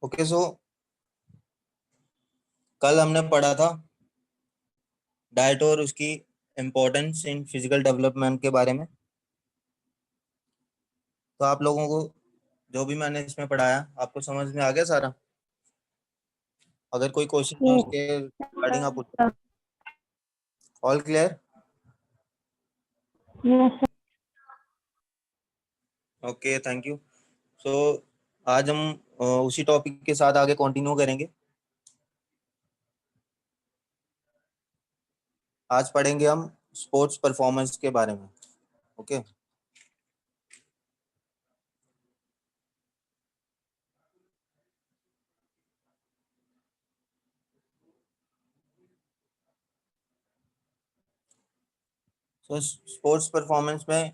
Okay so कल हमने पढ़ा था डाइट और उसकी इम्पोर्टेंस इन फिजिकल डेवलपमेंट के बारे में। तो आप लोगों को जो भी मैंने इसमें पढ़ाया आपको समझ में आ गया सारा? अगर कोई क्वेश्चन है उसके रिगार्डिंग आप पूछो। All clear? Okay, thank you. So आज हम उसी टॉपिक के साथ आगे कंटिन्यू करेंगे। आज पढ़ेंगे हम स्पोर्ट्स परफॉर्मेंस के बारे में। ओके सो स्पोर्ट्स परफॉर्मेंस में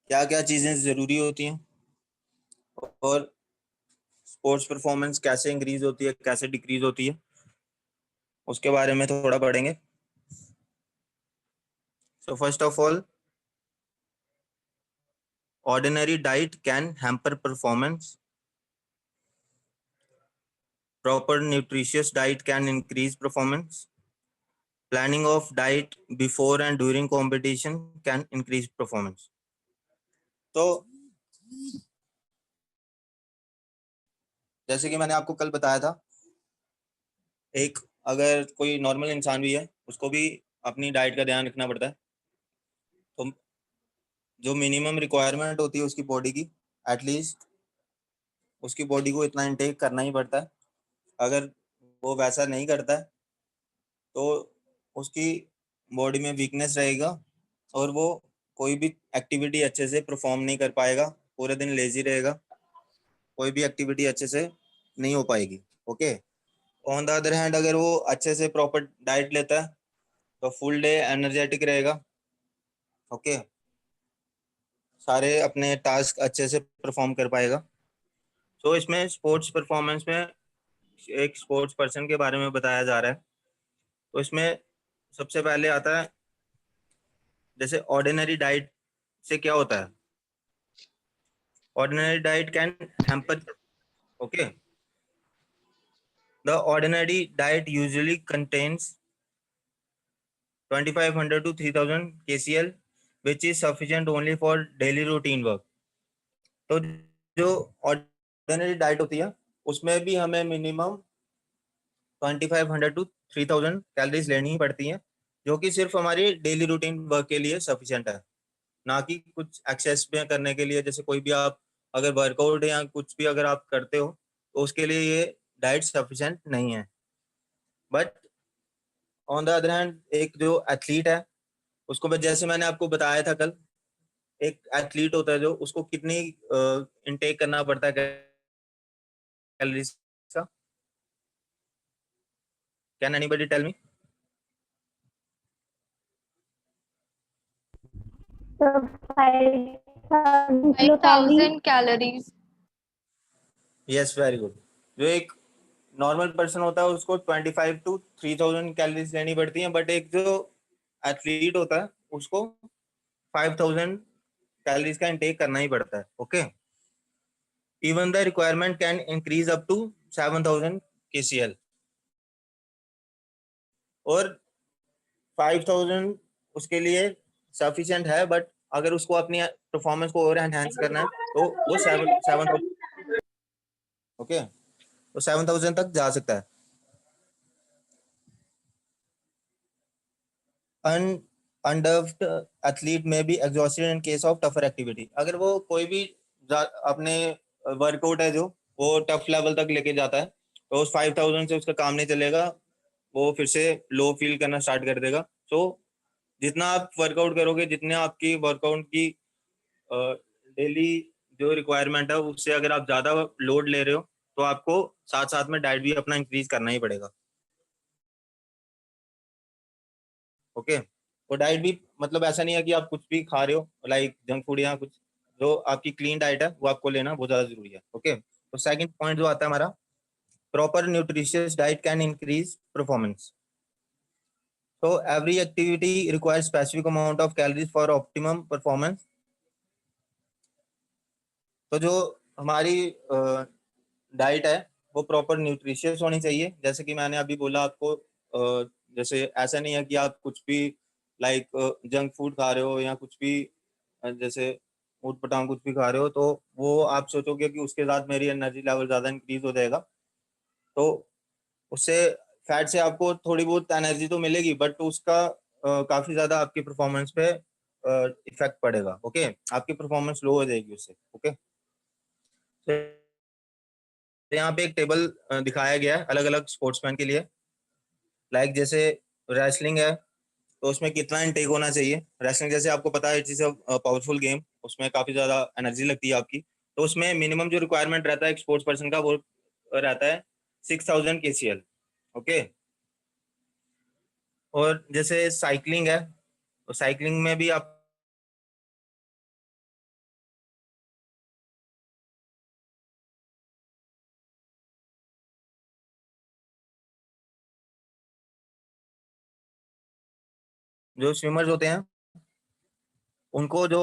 क्या क्या चीज़ें ज़रूरी होती हैं और स्पोर्ट्स परफॉर्मेंस कैसे इंक्रीज होती है, कैसे डिक्रीज होती है, उसके बारे में थोड़ा पढ़ेंगे। So first of all, ordinary diet can hamper performance. Proper nutritious diet can increase performance. Planning of diet before and during competition can increase performance. तो जैसे कि मैंने आपको कल बताया था, एक अगर कोई नॉर्मल इंसान भी है उसको भी अपनी डाइट का ध्यान रखना पड़ता है। तो जो मिनिमम रिक्वायरमेंट होती है उसकी बॉडी की, एटलीस्ट उसकी बॉडी को इतना इनटेक करना ही पड़ता है। अगर वो वैसा नहीं करता है तो उसकी बॉडी में वीकनेस रहेगा और वो कोई भी एक्टिविटी अच्छे से परफॉर्म नहीं कर पाएगा, पूरे दिन लेजी रहेगा, कोई भी एक्टिविटी अच्छे से नहीं हो पाएगी। Okay, on the other hand अगर वो अच्छे से प्रॉपर डाइट लेता है तो फुल डे एनर्जेटिक रहेगा। ओके, सारे अपने टास्क अच्छे से परफॉर्म कर पाएगा। तो इसमें स्पोर्ट्स परफॉर्मेंस में एक स्पोर्ट्स पर्सन के बारे में बताया जा रहा है। तो इसमें सबसे पहले आता है, जैसे ऑर्डिनरी डाइट से क्या होता है। Ordinary diet can hamper, okay, the ordinary diet usually contains 2500 to 3000 kcal which is sufficient only for daily routine work. तो जो ऑर्डिनरी डाइट होती है उसमें भी हमें मिनिमम 2500 to 3000 कैलोरीज लेनी ही पड़ती हैं, जो कि सिर्फ हमारी डेली रूटीन वर्क के लिए सफिशिएंट है, ना कि कुछ एक्सेस में करने के लिए। जैसे कोई भी आप अगर वर्कआउट या कुछ भी अगर आप करते हो तो उसके लिए ये डाइट सफिशिएंट नहीं है। But on the other hand एक जो एथलीट है उसको, जैसे मैंने आपको बताया था कल, एक एथलीट होता है जो उसको कितनी इनटेक करना पड़ता है कैलोरीज का। Can anybody tell me? 5,000 calories. Yes, very good. जो एक नॉर्मल पर्सन होता है उसको 25 to 3000 कैलोरीज लेनी पड़ती हैं, बट एक जो एथलीट होता है उसको 5000 कैलोरीज का इंटेक करना ही पड़ता है। Okay, even the requirement can increase up to 7000 kcal और 5000 उसके लिए सफिशिएंट है, बट अगर उसको अपनी परफॉर्मेंस को और एनहांस करना है तो वो 7000, ओके, तो 7000 तक जा सकता है। अनडर्व्ड एथलीट में भी exhausted in case of tougher activity. अगर वो कोई भी अपने वर्कआउट है जो वो टफ लेवल तक लेके जाता है तो उस 5000 से उसका काम नहीं चलेगा, वो फिर से लो फील करना स्टार्ट कर देगा। सो जितना आप वर्कआउट करोगे, जितने आपकी वर्कआउट की डेली जो रिक्वायरमेंट है उससे अगर आप ज़्यादा लोड ले रहे हो तो आपको साथ साथ में डाइट भी अपना इंक्रीज करना ही पड़ेगा। ओके, तो डाइट भी मतलब ऐसा नहीं है कि आप कुछ भी खा रहे हो लाइक जंक फूड या कुछ, जो आपकी क्लीन डाइट है वो आपको लेना बहुत ज़्यादा जरूरी है। ओके, तो सेकंड पॉइंट जो आता है हमारा, proper nutritious diet can increase performance. So every activity requires specific amount of calories for optimum performance. तो जो हमारी डाइट है वो प्रॉपर न्यूट्रिशियस होनी चाहिए। जैसे कि मैंने अभी बोला आपको, जैसे ऐसा नहीं है कि आप कुछ भी लाइक जंक फूड खा रहे हो या कुछ भी जैसे ऊट पटांग कुछ भी खा रहे हो तो वो आप सोचोगे कि उसके साथ मेरी एनर्जी लेवल ज़्यादा इंक्रीज हो जाएगा। तो उससे फैट से आपको थोड़ी बहुत एनर्जी तो मिलेगी, बट उसका काफ़ी ज़्यादा आपकी परफॉर्मेंस पे इफेक्ट पड़ेगा। ओके, आपकी परफॉर्मेंस लो हो जाएगी उससे। ओके, तो यहाँ पे एक टेबल दिखाया गया है अलग अलग स्पोर्ट्समैन के लिए। लाइक जैसे रेसलिंग है तो उसमें कितना इनटेक होना चाहिए। रेसलिंग जैसे आपको पता है it is a powerful game, उसमें काफ़ी ज़्यादा एनर्जी लगती है आपकी। तो उसमें मिनिमम जो रिक्वायरमेंट रहता है एक स्पोर्ट्स पर्सन का वो रहता है 6000 kcal। ओके, और जैसे साइकिलिंग है तो साइकिलिंग में भी आप जो स्विमर्स होते हैं उनको जो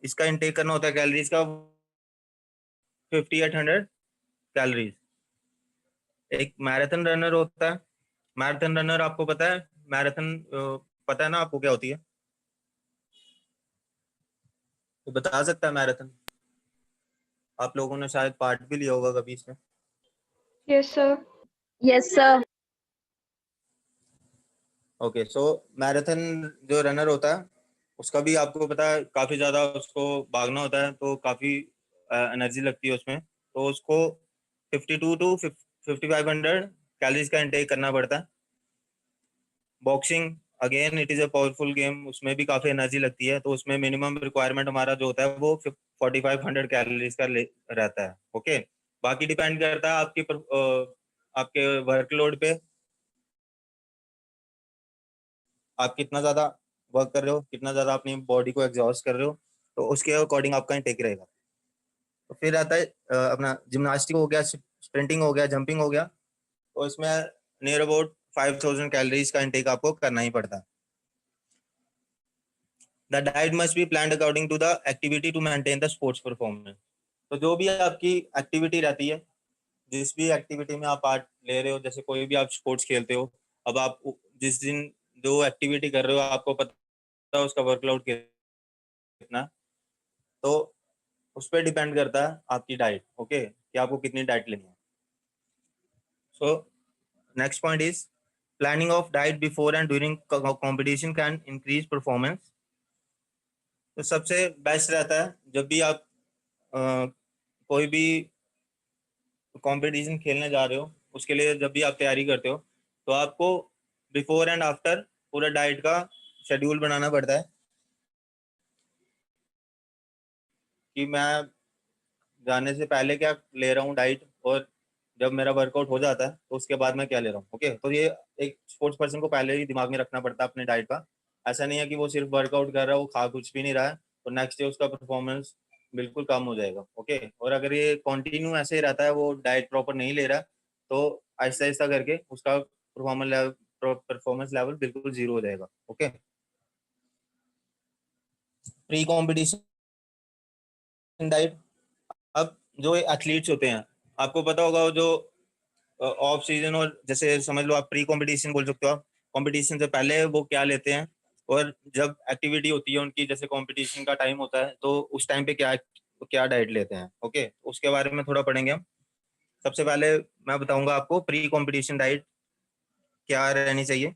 इसका इनटेक करना होता है कैलोरीज का 5800 कैलोरीज। एक मैराथन रनर होता है, मैराथन रनर आपको पता है, मैराथन पता है ना आपको क्या होती है? तो बता सकता है मैराथन? आप लोगों ने शायद पार्ट भी लिया होगा कभी इसमें। Yes, sir. Yes, sir. Okay, so marathon जो रनर होता है उसका भी आपको पता है काफ़ी ज़्यादा उसको भागना होता है तो काफ़ी एनर्जी लगती है उसमें। तो उसको 52 to 5500 कैलोरीज का इंटेक करना पड़ता है। Boxing again it is a powerful game, उसमें भी काफ़ी एनर्जी लगती है तो उसमें मिनिमम रिक्वायरमेंट हमारा जो होता है वो 4500 कैलोरीज का रहता है। ओके, बाकी डिपेंड करता है आपके वर्कलोड पे, आप कितना ज़्यादा वर्क कर रहे हो, कितना ज़्यादा अपनी बॉडी को एग्जॉस्ट कर रहे हो, तो उसके अकॉर्डिंग आपका इंटेक रहेगा। तो फिर आता है अपना जिम्नास्टिक हो गया, स्प्रिंटिंग हो गया, जंपिंग हो गया। तो इसमें नियर अबाउट 5000 कैलोरीज का इंटेक आपको करना ही पड़ता है। The diet must be planned according to the activity to maintain the sports performance. तो जो भी आपकी एक्टिविटी रहती है, जिस भी एक्टिविटी में आप पार्ट ले रहे हो, जैसे कोई भी आप स्पोर्ट्स खेलते हो, अब आप जिस दिन जो एक्टिविटी कर रहे हो आपको पता है उसका वर्कलोड कितना, तो उस पर डिपेंड करता है आपकी डाइट। ओके, कि आपको कितनी डाइट लेनी है। So next point is planning of diet before and during competition can increase performance. तो सबसे बेस्ट रहता है जब भी आप कोई भी कंपटीशन खेलने जा रहे हो, उसके लिए जब भी आप तैयारी करते हो तो आपको बिफोर एंड आफ्टर पूरा डाइट का शेड्यूल बनाना पड़ता है कि मैं जाने से पहले क्या ले रहा हूँ डाइट, और जब मेरा वर्कआउट हो जाता है तो उसके बाद मैं क्या ले रहा हूँ। ओके, तो ये एक स्पोर्ट्स पर्सन को पहले ही दिमाग में रखना पड़ता है अपने डाइट का। ऐसा नहीं है कि वो सिर्फ वर्कआउट कर रहा है, वो खा कुछ भी नहीं रहा है, तो नेक्स्ट डे उसका परफॉर्मेंस बिल्कुल कम हो जाएगा। ओके, और अगर ये कंटिन्यू ऐसे ही रहता है, वो डाइट प्रॉपर नहीं ले रहा, तो आहिस्ता आहिस्ता करके उसका परफॉर्मेंस लेवल बिल्कुल जीरो हो जाएगा। Okay, pre competition diet. अब जो एथलीट्स होते हैं, आपको पता होगा जो ऑफ सीजन, और जैसे समझ लो आप प्री कंपटीशन बोल सकते हो, आप कंपटीशन से पहले वो क्या लेते हैं, और जब एक्टिविटी होती है उनकी, जैसे कंपटीशन का टाइम होता है तो उस टाइम पे क्या क्या डाइट लेते हैं। ओके, उसके बारे में थोड़ा पढ़ेंगे हम। सबसे पहले मैं बताऊंगा आपको प्री कंपटीशन डाइट क्या रहनी चाहिए।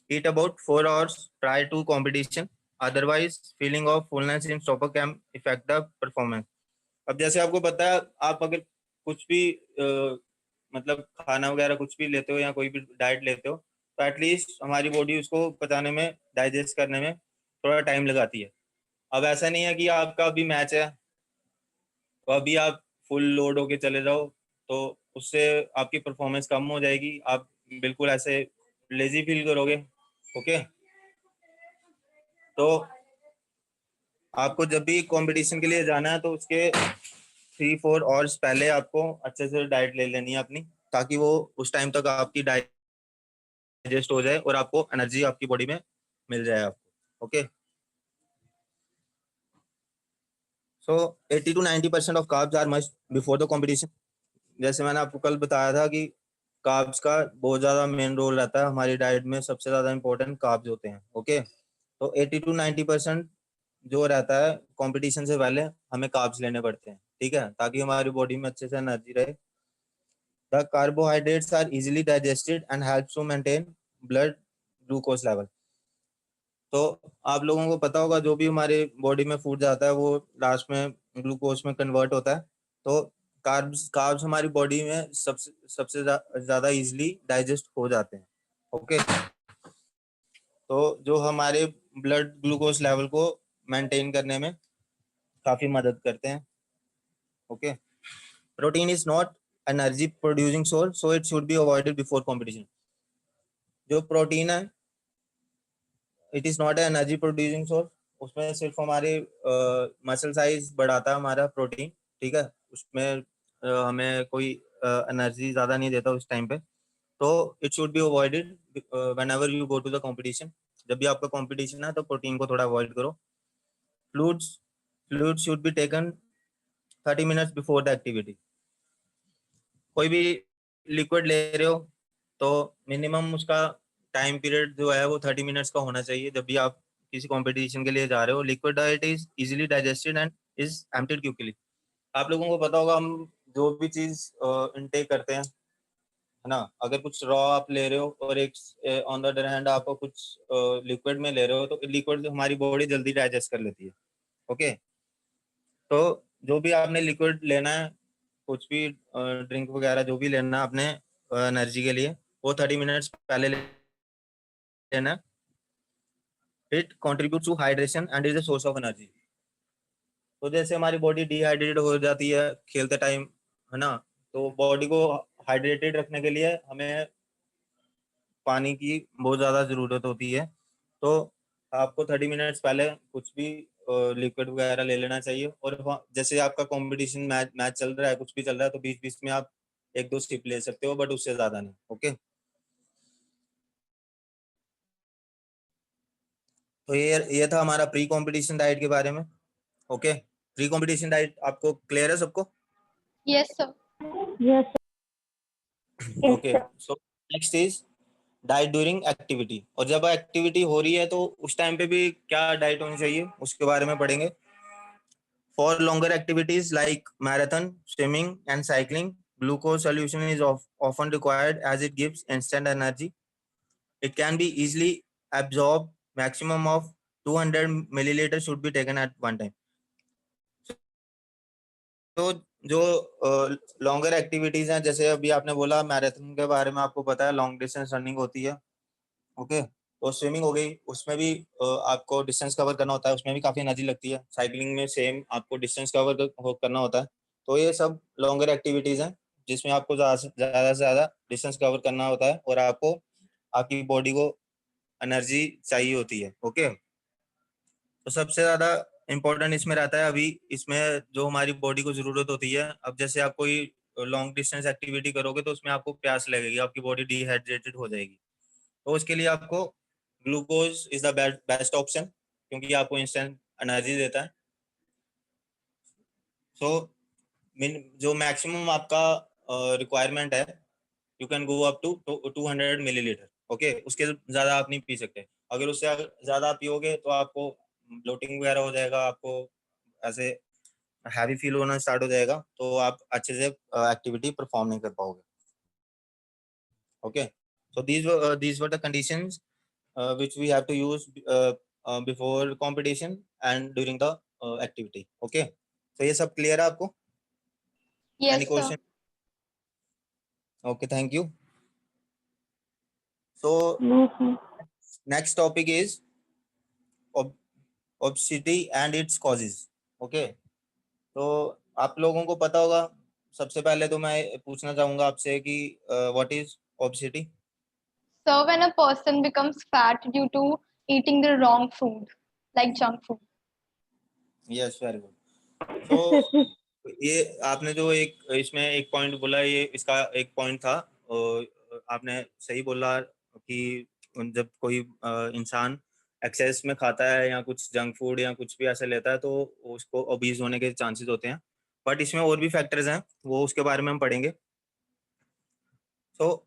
Eat about 4 hours prior to competition, otherwise feeling of fullness in stopper can affect the performance. अब जैसे आपको पता है, आप अगर कुछ भी मतलब खाना वगैरह कुछ भी लेते हो या कोई भी डाइट लेते हो, तो एटलीस्ट हमारी बॉडी उसको पचाने में, डाइजेस्ट करने में थोड़ा टाइम लगाती है। अब ऐसा नहीं है कि आपका अभी मैच है तो अभी आप फुल लोड होके चले जाओ, तो उससे आपकी परफॉर्मेंस कम हो जाएगी, आप बिल्कुल ऐसे लेजी फील करोगे। ओके, तो आपको जब भी कंपटीशन के लिए जाना है तो उसके 3-4 hours पहले आपको अच्छे से डाइट ले लेनी है अपनी, ताकि वो उस टाइम तक आपकी डाइजेस्ट हो जाए और आपको एनर्जी आपकी बॉडी में मिल जाए आपको। Okay, so 80 to 90% of carbs are must before the competition. जैसे मैंने आपको कल बताया था कि कार्ब्स का बहुत ज़्यादा मेन रोल रहता है हमारी डाइट में, सबसे ज़्यादा इंपॉर्टेंट कार्ब्स होते हैं। ओके, तो 80 to 90% जो रहता है कंपटीशन से पहले हमें कार्ब्स लेने पड़ते हैं, ठीक है, ताकि हमारी बॉडी में अच्छे से एनर्जी रहे। The carbohydrates are easily digested and help to maintain blood glucose level. तो आप लोगों को पता होगा जो भी हमारे बॉडी में फूड जाता है वो लास्ट में ग्लूकोज में कन्वर्ट होता है। तो कार्ब्स कार्ब्स हमारी बॉडी में सबसे सबसे ज़्यादा इजीली डाइजेस्ट हो जाते हैं। ओके, तो जो हमारे ब्लड ग्लूकोज लेवल को मेंटेन करने में काफ़ी मदद करते हैं। Okay, protein is not energy producing source, so it should be avoided before competition. जो प्रोटीन है it is not energy producing source, उसमें सिर्फ हमारे मसल साइज बढ़ाता है हमारा प्रोटीन, ठीक है, उसमें हमें कोई एनर्जी ज़्यादा नहीं देता उस टाइम पे। तो it should be avoided whenever you go to the competition. जब भी आपका कंपटीशन है तो प्रोटीन को थोड़ा अवॉइड करो। Fluids fluids should be taken 30 minutes before the activity. कोई भी लिक्विड ले रहे हो तो मिनिमम उसका टाइम पीरियड जो है वो 30 मिनट्स का होना चाहिए। जब भी आप किसी कंपटीशन के लिए जा रहे हो, liquid diet is easily digested and is emptied quickly. आप लोगों को पता होगा हम जो भी चीज इनटेक करते हैं, है ना, अगर कुछ रॉ आप ले रहे हो और एक ऑन द अदर हैंड आप कुछ लिक्विड में ले रहे हो, तो लिक्विड हमारी बॉडी जल्दी डाइजेस्ट कर लेती है। ओके, तो जो भी आपने लिक्विड लेना है, कुछ भी ड्रिंक वगैरह जो भी लेना है अपने एनर्जी के लिए, वो 30 मिनट्स पहले लेना है। It contribute to hydration and is a source of energy. तो जैसे हमारी बॉडी डिहाइड्रेटेड हो जाती है खेलते टाइम, है ना, तो बॉडी को हाइड्रेटेड रखने के लिए हमें पानी की बहुत ज़्यादा ज़रूरत होती है। तो आपको 30 मिनट्स पहले कुछ भी लिक्विड वगैरह ले लेना चाहिए। और जैसे आपका कंपटीशन मैच चल रहा है, कुछ भी चल रहा है, तो बीच बीच में आप एक दो सिप ले सकते हो, बट उससे ज़्यादा नहीं। ओके, तो ये था हमारा प्री कंपटीशन डाइट के बारे में। ओके, प्री कंपटीशन डाइट आपको क्लियर है सबको? Yes, sir. Yes, okay, so next is diet during activity. और जब एक्टिविटी हो रही है तो उस टाइम पे भी क्या डाइट होनी चाहिए उसके बारे में पढ़ेंगे। For longer activities like marathon, swimming and cycling, glucose solution is often required as it gives instant energy. It can be easily absorbed. Maximum of 200 milliliters should be taken at one time. तो जो longer activities हैं, जैसे अभी आपने बोला marathon के बारे में, आपको पता है लॉन्ग डिस्टेंस रनिंग होती है। ओके, तो स्विमिंग हो गई, उसमें भी आपको डिस्टेंस कवर करना होता है, उसमें भी काफ़ी एनर्जी लगती है। साइकिलिंग में सेम आपको डिस्टेंस कवर करना होता है। तो ये सब लॉन्गर एक्टिविटीज़ हैं जिसमें आपको ज़्यादा से ज़्यादा डिस्टेंस कवर करना होता है और आपको आपकी बॉडी को एनर्जी चाहिए होती है। ओके, तो सबसे ज़्यादा इम्पोर्टेंट इसमें रहता है अभी, इसमें जो हमारी बॉडी को ज़रूरत होती है। अब जैसे आप कोई लॉन्ग डिस्टेंस एक्टिविटी करोगे तो उसमें आपको प्यास लगेगी, आपकी बॉडी डिहाइड्रेटेड हो जाएगी। तो उसके लिए आपको glucose is the best option, क्योंकि आपको इंस्टेंट एनर्जी देता है। सो जो मैक्सिमम आपका रिक्वायरमेंट है, you can go up to 200 millilitre. Okay, उसके ज़्यादा आप नहीं पी सकते। अगर उससे ज़्यादा आप पियोगे तो आपको ब्लोटिंग वगैरह हो जाएगा, आपको ऐसे हैवी फील होना स्टार्ट हो जाएगा, तो आप अच्छे से एक्टिविटी परफॉर्म नहीं कर पाओगे। Okay, so these were the conditions which we have to use before competition and during the activity. Okay, so ये सब clear है आपको? Yes, Any sir. question? Okay, thank you. So no, sir. next topic is obesity and its causes. Okay, तो आप लोगों को पता होगा, सबसे पहले तो मैं पूछना चाहूंगा आपसे कि what is obesity? So when a person becomes fat due to eating the wrong food, like junk food. Yes, very good. So ये आपने जो एक इसमें एक पॉइंट बोला, ये इसका एक पॉइंट था। आपने सही बोला कि जब कोई इंसान एक्सेस में खाता है या कुछ जंक फूड या कुछ भी ऐसा लेता है तो उसको ओबीज होने के चांसेस होते हैं। बट इसमें और भी फैक्टर्स हैं, वो उसके बारे में हम पढ़ेंगे। So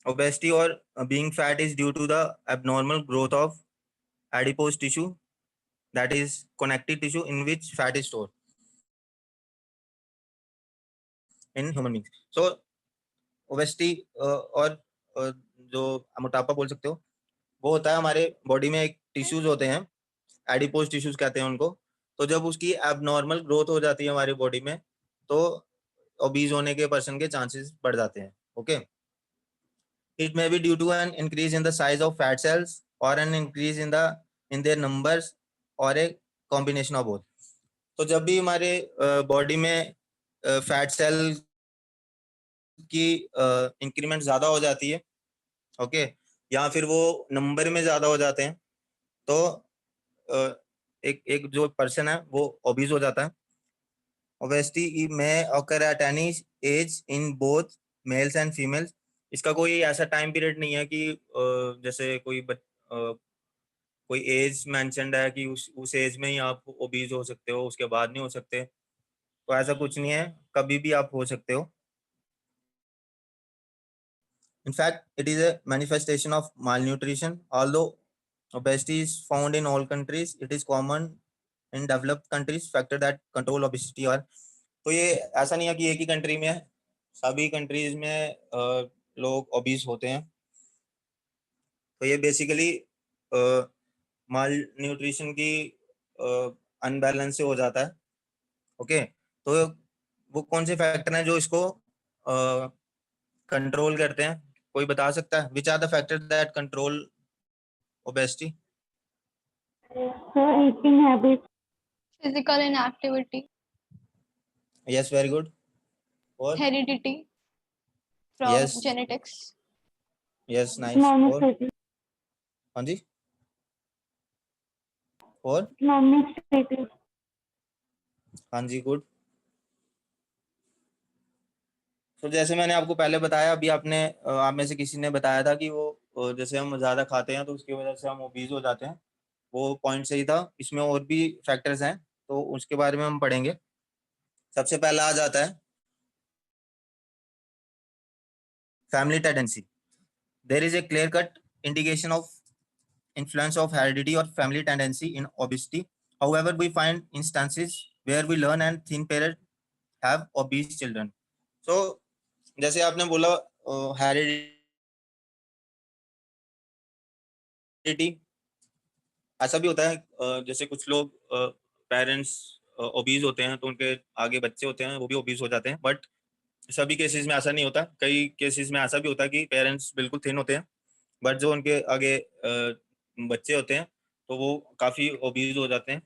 obesity or being fat is due to the abnormal growth of adipose tissue, that is connective tissue in which fat is stored in human beings. So obesity और जो मोटापा बोल सकते हो, वो होता है हमारे बॉडी में एक टिश्यूज होते हैं, एडिपोज टिश्यूज कहते हैं उनको। तो जब उसकी एबनॉर्मल ग्रोथ हो जाती है हमारी बॉडी में, तो ओबीज होने के पर्सन के चांसेस बढ़ जाते हैं। Okay, it may be due to an increase in the size of fat cells और an increase in their numbers और ए कॉम्बिनेशन ऑफ बोथ। तो जब भी हमारे बॉडी में फैट सेल की इंक्रीमेंट ज्यादा हो जाती है, ओके, या फिर वो नंबर में ज्यादा हो जाते हैं, तो एक जो पर्सन है वो ओबीज हो जाता है। ओबेसिटी में occur at any age in both males and females. इसका कोई ऐसा टाइम पीरियड नहीं है कि जैसे कोई एज मेंशन्ड है कि उस एज में ही आप ओबीज हो सकते हो, उसके बाद नहीं हो सकते। तो ऐसा कुछ नहीं है, कभी भी आप हो सकते हो। In fact, it is a manifestation of malnutrition. Although obesity is found in all countries, it is common in developed countries. Factor that control obesity are, तो ये ऐसा नहीं है कि एक ही कंट्री में है, सभी कंट्रीज में लोग ओबीज होते हैं। तो ये बेसिकली माल न्यूट्रिशन की अनबैलेंस से हो जाता है। ओके, तो वो कौन से फैक्टर हैं जो इसको कंट्रोल करते हैं? कोई बता सकता है? Which are the factor that control obesity? Sir, eating habits. Physical inactivity, yes, very good. और heredity from yes, genetics, yes, nice. Economic और status. हाँ जी, और Economic status. हाँ जी, गुड। तो जैसे मैंने आपको पहले बताया, अभी आपने आप में से किसी ने बताया था कि वो जैसे हम ज़्यादा खाते हैं तो उसकी वजह से हम ओबीज हो जाते हैं। वो पॉइंट सही था। इसमें और भी फैक्टर्स हैं, तो उसके बारे में हम पढ़ेंगे। सबसे पहला आ जाता है family tendency. There is a clear cut indication of influence of heredity or family tendency in obesity. However, we find instances where we learn and thin parents have obese children. So, जैसे आपने बोला heredity, ऐसा भी होता है जैसे कुछ लोग पेरेंट्स ओबीज होते हैं तो उनके आगे बच्चे होते हैं वो भी ओबीज हो जाते हैं, बट सभी केसेस में ऐसा नहीं होता। कई केसेस में ऐसा भी होता है कि पेरेंट्स बिल्कुल थिन होते हैं, बट जो उनके आगे बच्चे होते हैं तो वो काफ़ी ओबीज हो जाते हैं।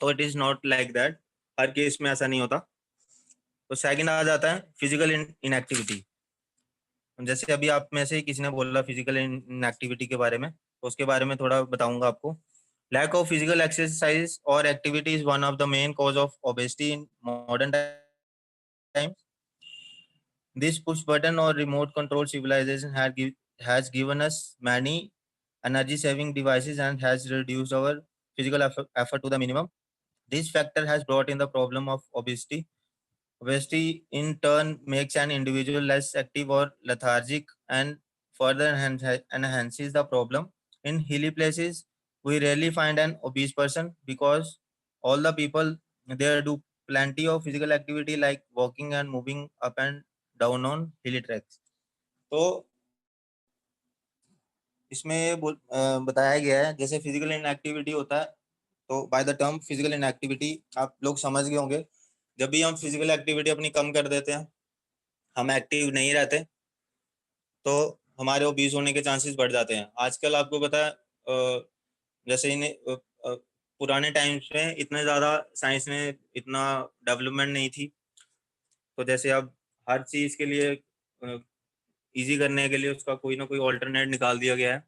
So it is not like that, her case में ऐसा नहीं होता। तो सेकंड आ जाता है फिजिकल इनएक्टिविटी। जैसे अभी आप में से किसी ने बोला फिजिकल इनएक्टिविटी के बारे में, तो उसके बारे में थोड़ा बताऊंगा आपको। लैक ऑफ फिजिकल एक्सरसाइज और activity is one of the main cause of obesity in modern times. This push button और remote control civilization has given us many energy saving devices and has reduced our physical effort to the minimum. This factor has brought in the problem of obesity. Obesity in turn makes an individual less active or lethargic and further enhances the problem. In hilly places, we rarely find an obese person because all the people there do plenty of physical activity like walking and moving up and down on hilly tracks. तो इसमें बताया गया है जैसे physical inactivity होता है, तो by the term physical inactivity आप लोग समझ गए होंगे। जब भी हम फिजिकल एक्टिविटी अपनी कम कर देते हैं, हम एक्टिव नहीं रहते, तो हमारे ओबीज होने के चांसेस बढ़ जाते हैं। आजकल आपको पता है जैसे इन्हें पुराने टाइम्स में इतना ज़्यादा साइंस में इतना डेवलपमेंट नहीं थी, तो जैसे अब हर चीज़ के लिए इजी करने के लिए उसका कोई ना कोई ऑल्टरनेट निकाल दिया गया है,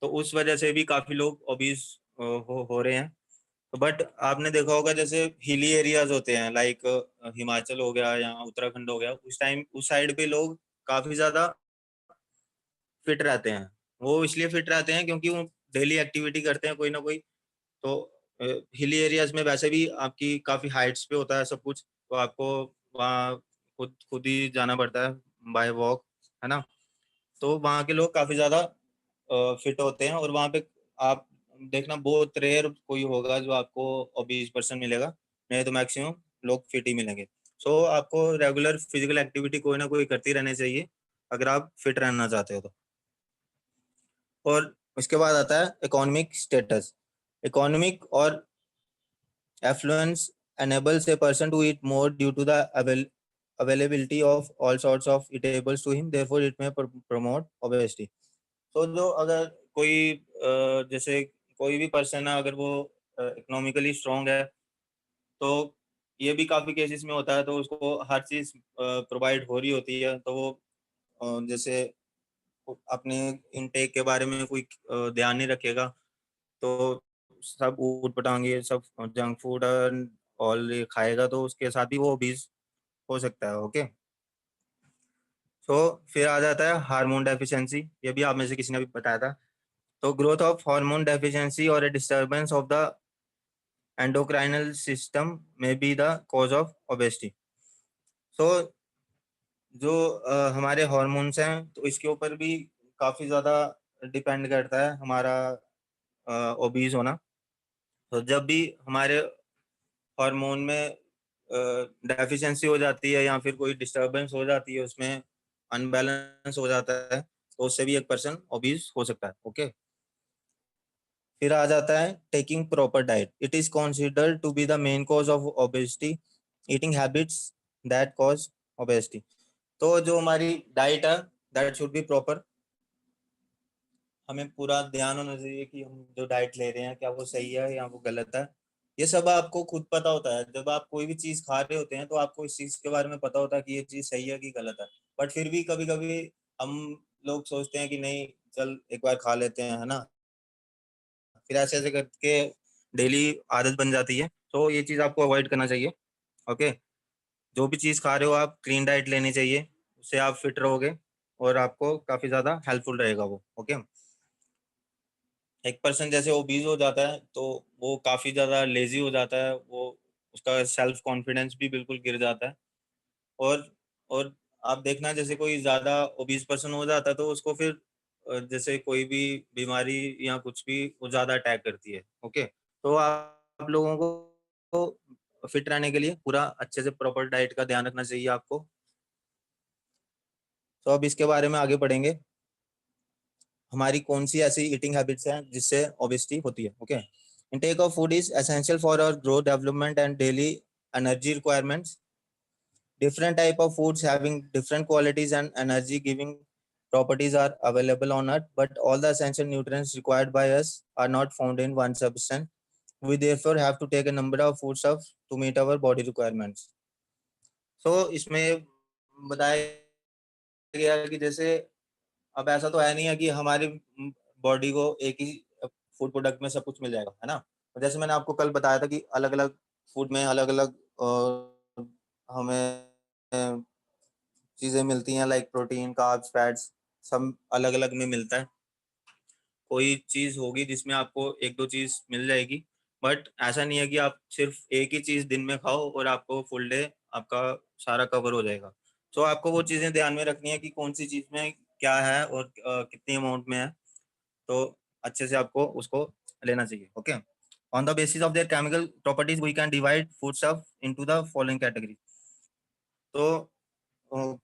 तो उस वजह से भी काफ़ी लोग ओबीज हो रहे हैं। तो बट आपने देखा होगा जैसे हिली एरियाज होते हैं लाइक हिमाचल हो गया या उत्तराखंड हो गया, उस टाइम उस साइड पे लोग काफ़ी ज़्यादा फिट रहते हैं। वो इसलिए फिट रहते हैं क्योंकि वो डेली एक्टिविटी करते हैं कोई ना कोई। तो हिली एरियाज में वैसे भी आपकी काफ़ी हाइट्स पे होता है सब कुछ, तो आपको वहाँ खुद खुद ही जाना पड़ता है बाय वॉक, है ना, तो वहाँ के लोग काफ़ी ज़्यादा फिट होते हैं, और वहाँ पे आप देखना बहुत रेयर कोई होगा जो आपको ओबीज पर्सन मिलेगा, नहीं तो मैक्सिमम लोग फिट ही मिलेंगे। सो आपको रेगुलर फिजिकल एक्टिविटी कोई ना कोई करती रहनी चाहिए अगर आप फिट रहना चाहते हो तो। और उसके बाद आता है इकोनॉमिक स्टेटस। इकोनॉमिक और affluence enables a person to eat more due to the availability of all sorts of eatables to him, therefore it may promote obesity. तो जो अगर कोई जैसे कोई भी पर्सन है, अगर वो इकोनॉमिकली स्ट्रांग है, तो ये भी काफ़ी केसेस में होता है, तो उसको हर चीज़ प्रोवाइड हो रही होती है, तो वो जैसे अपने इनटेक के बारे में कोई ध्यान नहीं रखेगा, तो सब ऊट पटांगे, सब जंक फूड और ये खाएगा, तो उसके साथ ही वो ओबीज हो सकता है। ओके, तो फिर आ जाता है हार्मोन डेफिशिएंसी। ये भी आप में से किसी ने भी बताया था। तो ग्रोथ ऑफ हार्मोन डेफिशिएंसी और a disturbance of the endocrinal system may be the cause of obesity. So जो हमारे हार्मोन्स हैं, तो इसके ऊपर भी काफ़ी ज़्यादा डिपेंड करता है हमारा ओबीज होना। तो जब भी हमारे हार्मोन में डेफिशिएंसी हो जाती है या फिर कोई डिस्टर्बेंस हो जाती है, उसमें अनबैलेंस हो जाता है, तो उससे भी एक पर्सन ओबीज हो सकता है। ओके, फिर आ जाता है taking proper diet. It is considered to be the main cause of obesity. Eating habits that cause obesity. तो जो हमारी डाइट है, दैट शुड बी प्रॉपर। हमें पूरा ध्यान होना चाहिए कि हम जो डाइट ले रहे हैं क्या वो सही है या वो गलत है। ये सब आपको खुद पता होता है। जब आप कोई भी चीज़ खा रहे होते हैं तो आपको इस चीज़ के बारे में पता होता है कि ये चीज़ सही है कि गलत है, बट फिर भी कभी कभी हम लोग सोचते हैं कि नहीं, चल एक बार खा लेते हैं, है ना। फिर ऐसे ऐसे करके डेली आदत बन जाती है, तो ये चीज़ आपको अवॉइड करना चाहिए। ओके, जो भी चीज़ खा रहे हो आप क्लीन डाइट लेनी चाहिए, उससे आप फिट रहोगे और आपको काफ़ी ज़्यादा हेल्पफुल रहेगा वो। ओके, एक पर्सन जैसे ओबीज हो जाता है तो वो काफ़ी ज़्यादा लेजी हो जाता है, वो उसका सेल्फ कॉन्फिडेंस भी बिल्कुल गिर जाता है। और और आप देखना, जैसे कोई ज़्यादा ओबीज पर्सन हो जाता है तो उसको फिर जैसे कोई भी बीमारी या कुछ भी वो ज़्यादा अटैक करती है। ओके, तो आप लोगों को फिट रहने के लिए पूरा अच्छे से प्रॉपर डाइट का ध्यान रखना चाहिए आपको। तो अब इसके बारे में आगे बढ़ेंगे, हमारी कौन सी ऐसी ईटिंग हैबिट्स हैं जिससे ओबेसिटी होती है। Okay, intake of food is essential for our growth, development and daily energy requirements. Different type of foods having different qualities and energy giving properties are available on earth, but all the essential nutrients required by us are not found in one substance. We therefore have to take a number of foodstuffs to meet our body requirements. So इसमें बताया गया कि जैसे अब ऐसा तो है नहीं है कि हमारी बॉडी को एक ही फूड प्रोडक्ट में सब कुछ मिल जाएगा, है ना। और जैसे मैंने आपको कल बताया था कि अलग अलग फूड में अलग अलग हमें चीज़ें मिलती हैं, लाइक प्रोटीन, कार्ब्स, फैट्स, सब अलग अलग में मिलता है। कोई चीज़ होगी जिसमें आपको एक दो चीज़ मिल जाएगी, बट ऐसा नहीं है कि आप सिर्फ एक ही चीज़ दिन में खाओ और आपको फुल डे आपका सारा कवर हो जाएगा। तो आपको वो चीज़ें ध्यान में रखनी है कि कौन सी चीज़ में क्या है और कितनी अमाउंट में है, तो अच्छे से आपको उसको लेना चाहिए। Okay, on the basis of their chemical properties we can divide food stuff into the following category. तो अ,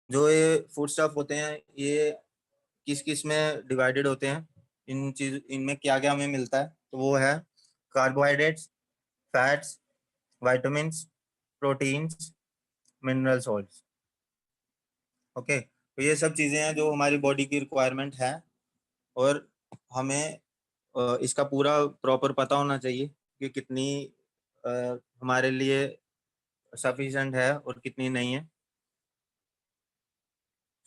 जो ये फूड स्टफ होते हैं ये किस किस में डिवाइडेड होते हैं, इनमें क्या क्या हमें मिलता है, तो वो है carbohydrates, fats, vitamins, proteins, mineral salts. Okay, तो ये सब चीज़ें हैं जो हमारी बॉडी की रिक्वायरमेंट है, और हमें इसका पूरा प्रॉपर पता होना चाहिए कि कितनी हमारे लिए सफिशिएंट है और कितनी नहीं है।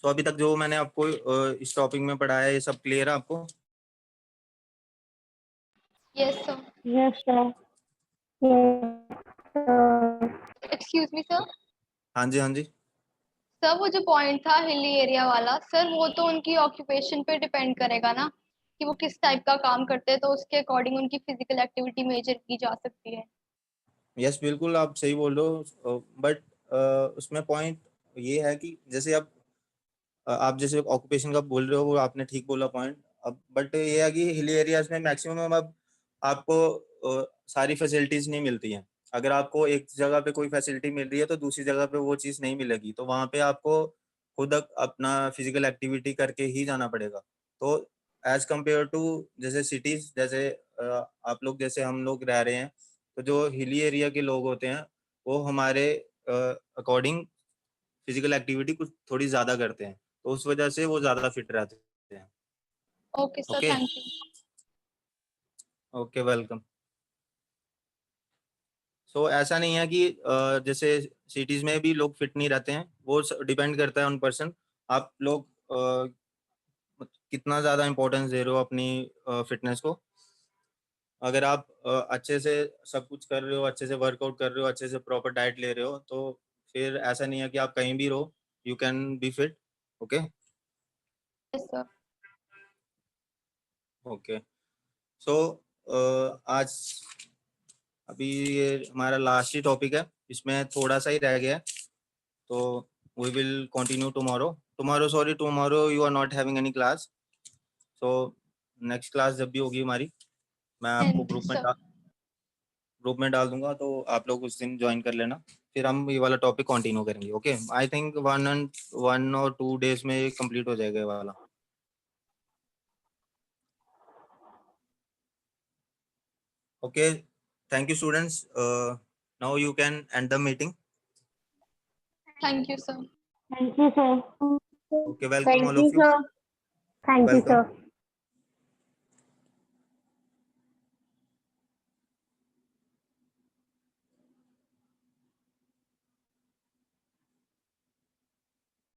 तो अभी तक जो मैंने आपको इस टॉपिक में पढ़ाया है, ये सब क्लियर है आपको? Yes, sir. Yes, sir. Yes, sir. Excuse me, sir. हाँ जी, हाँ जी। सर वो जो पॉइंट था हिली एरिया वाला, सर वो तो उनकी ऑक्यूपेशन पे डिपेंड करेगा ना, कि वो किस टाइप का काम करते हैं, तो उसके अकॉर्डिंग उनकी फिजिकल एक्टिविटी मेजर की जा सकती है। यस, बिल्कुल आप सही बोल रहे हो, बट उसमें पॉइंट ये है कि जैसे आप जैसे ऑक्यूपेशन का बोल रहे हो, वो आपने ठीक बोला पॉइंट। अब बट ये है कि हिली एरियाज में मैक्सिमम अब आपको सारी फैसिलिटीज नहीं मिलती हैं। अगर आपको एक जगह पे कोई फैसिलिटी मिल रही है तो दूसरी जगह पे वो चीज़ नहीं मिलेगी, तो वहाँ पे आपको खुद अपना फिजिकल एक्टिविटी करके ही जाना पड़ेगा। तो एज कम्पेयर टू जैसे सिटीज, जैसे आप लोग जैसे हम लोग रह रहे हैं, तो जो हिली एरिया के लोग होते हैं वो हमारे अकॉर्डिंग फिजिकल एक्टिविटी कुछ थोड़ी ज़्यादा करते हैं, तो उस वजह से वो ज़्यादा फिट रहते हैं। Okay sir, okay, thank you. Okay, welcome. So ऐसा नहीं है कि जैसे सिटीज में भी लोग फिट नहीं रहते हैं, वो डिपेंड करता है ऑन पर्सन। आप लोग कितना ज़्यादा इम्पोर्टेंस दे रहे हो अपनी फिटनेस को। अगर आप अच्छे से सब कुछ कर रहे हो, अच्छे से वर्कआउट कर रहे हो, अच्छे से प्रॉपर डाइट ले रहे हो, तो फिर ऐसा नहीं है कि आप कहीं भी रहो, you can be fit. Okay, yes sir. Okay. So आज अभी ये हमारा लास्ट ही टॉपिक है, इसमें थोड़ा सा ही रह गया है, तो we will continue tomorrow sorry, tomorrow you are not having any class. So next class जब भी होगी हमारी, मैं आपको ग्रुप में डाल दूंगा, तो आप लोग उस दिन ज्वाइन कर लेना, फिर हम ये वाला टॉपिक कंटिन्यू करेंगे। ओके, आई थिंक 1 और 2 डेज में कंप्लीट हो जाएगा ये वाला। Okay, thank you students, now you can and the meeting. Thank you sir. Thank you, sir. Okay, welcome Thank all you, of you, sir. Thank you, welcome. sir.